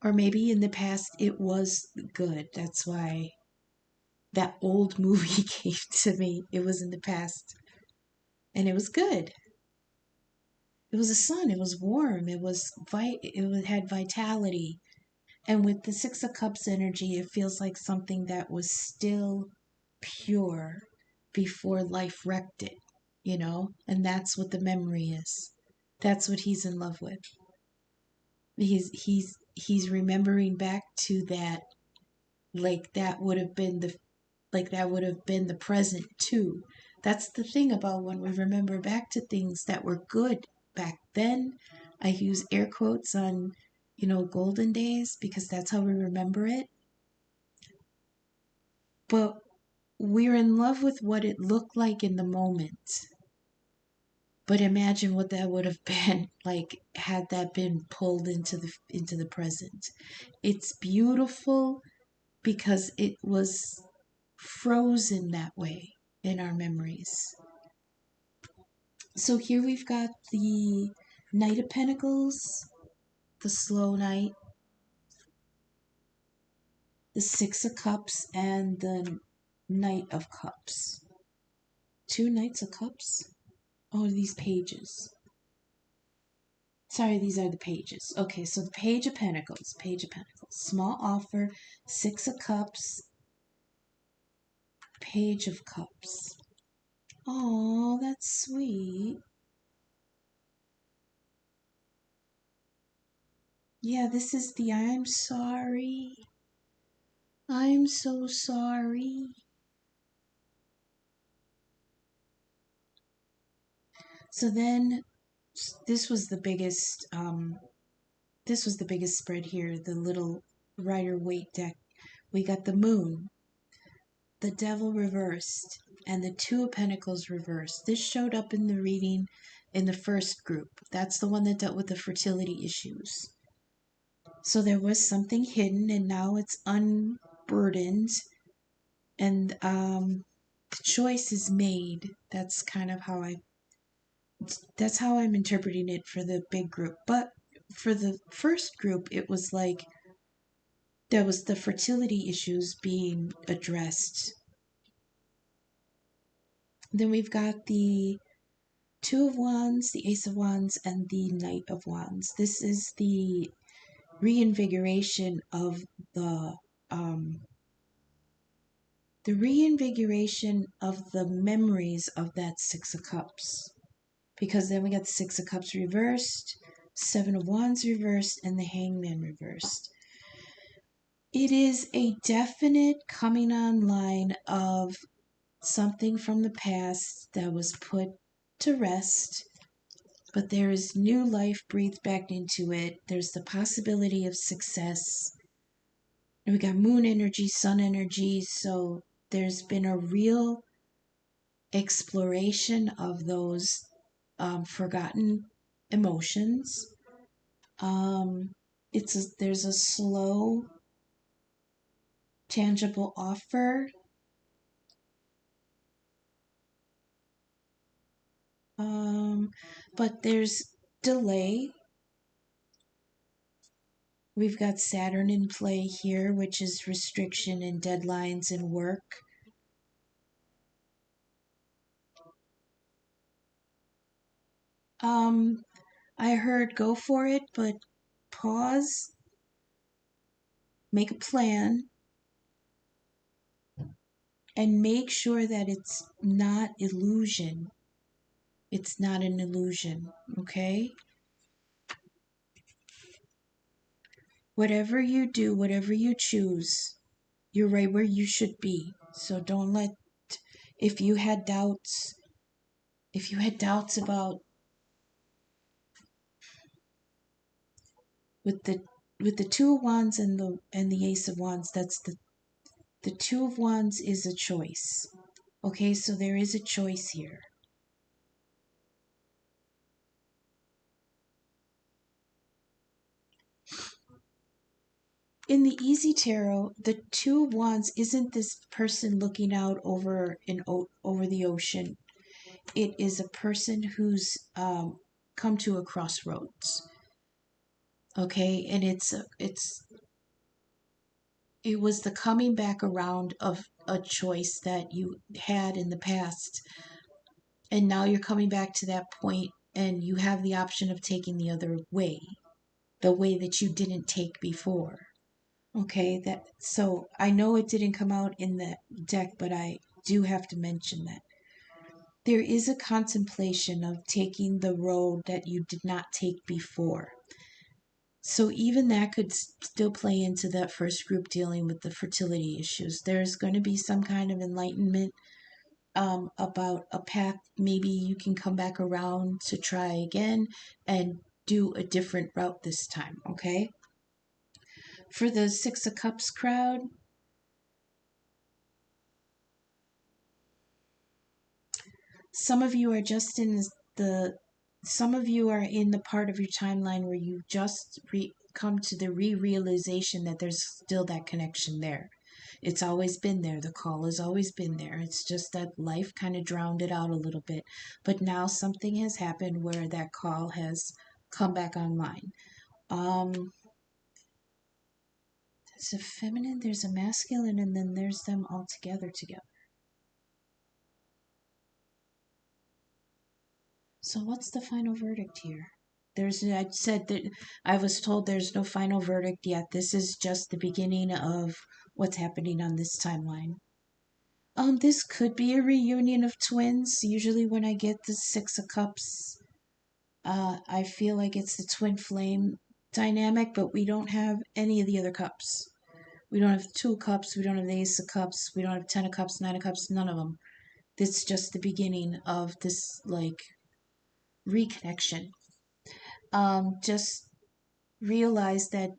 Or maybe in the past it was good. That's why that old movie came to me. It was in the past and it was good. It was a sun. It was warm. It had vitality. And with the Six of Cups energy, it feels like something that was still pure before life wrecked it. and that's what the memory is. That's what he's in love with. He's remembering back to that, like that would have been the present too. That's the thing about when we remember back to things that were good back then. I use air quotes on, golden days, because that's how we remember it. But we're in love with what it looked like in the moment. But imagine what that would have been like had that been pulled into the present. It's beautiful because it was frozen that way in our memories. So here we've got the Knight of Pentacles, the Slow Knight, the Six of Cups, and the Knight of Cups. Two Knights of Cups? Oh, these pages. Sorry, these are the pages. Okay, so the Page of Pentacles, small offer, Six of Cups, Page of Cups. Oh, that's sweet. Yeah, this is the I'm sorry. I'm so sorry. So then this was the biggest spread here, the little Rider-Waite deck. We got the Moon, the Devil reversed, and the Two of Pentacles reversed. This showed up in the reading in the first group. That's the one that dealt with the fertility issues. So there was something hidden, and now it's unburdened, and the choice is made. That's kind of how I'm interpreting it for the big group. But for the first group, it was like there was the fertility issues being addressed. Then we've got the Two of Wands, the Ace of Wands, and the Knight of Wands. This is the reinvigoration of the memories of that Six of Cups. Because then we got the Six of Cups reversed, Seven of Wands reversed, and the Hangman reversed. It is a definite coming online of something from the past that was put to rest, but there is new life breathed back into it. There's the possibility of success. And we got moon energy, sun energy, so there's been a real exploration of those forgotten emotions. There's a slow, tangible offer. But there's delay. We've got Saturn in play here, which is restriction and deadlines and work. I heard go for it, but pause, make a plan, and make sure that it's not illusion. It's not an illusion, okay? Whatever you do, whatever you choose, you're right where you should be. So don't let, if you had doubts about with the Two of Wands and the Ace of Wands, that's the Two of Wands is a choice. Okay, so there is a choice here. In the Easy Tarot, the Two of Wands isn't this person looking out over the ocean. It is a person who's come to a crossroads. Okay, and it was the coming back around of a choice that you had in the past, and now you're coming back to that point, and you have the option of taking the other way, the way that you didn't take before. Okay, so I know it didn't come out in the deck, but I do have to mention that. there is a contemplation of taking the road that you did not take before. So even that could still play into that first group dealing with the fertility issues. There's going to be some kind of enlightenment about a path. Maybe you can come back around to try again and do a different route this time, okay? For the Six of Cups crowd, some of you are just in the some of you are in the part of your timeline where you just come to the realization that there's still that connection there. It's always been there. The call has always been there. It's just that life kind of drowned it out a little bit. But now something has happened where that call has come back online. There's a feminine, there's a masculine, and then there's them all together. So what's the final verdict here? I said that I was told there's no final verdict yet. This is just the beginning of what's happening on this timeline. This could be a reunion of twins. Usually when I get the Six of Cups, I feel like it's the twin flame dynamic, but we don't have any of the other cups. We don't have two cups, we don't have the Ace of Cups, we don't have 10 of Cups, 9 of Cups, none of them. This is just the beginning of this, like, reconnection. Just realize that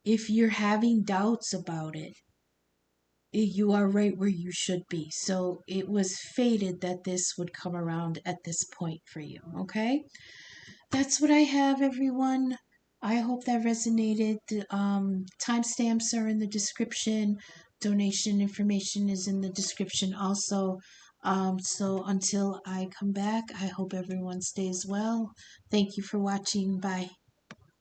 if you're having doubts about it, you are right where you should be. So it was fated that this would come around at this point for you, okay? That's what I have, everyone. I hope that resonated. Timestamps are in the description. Donation information is in the description also. So until I come back, I hope everyone stays well. Thank you for watching. Bye.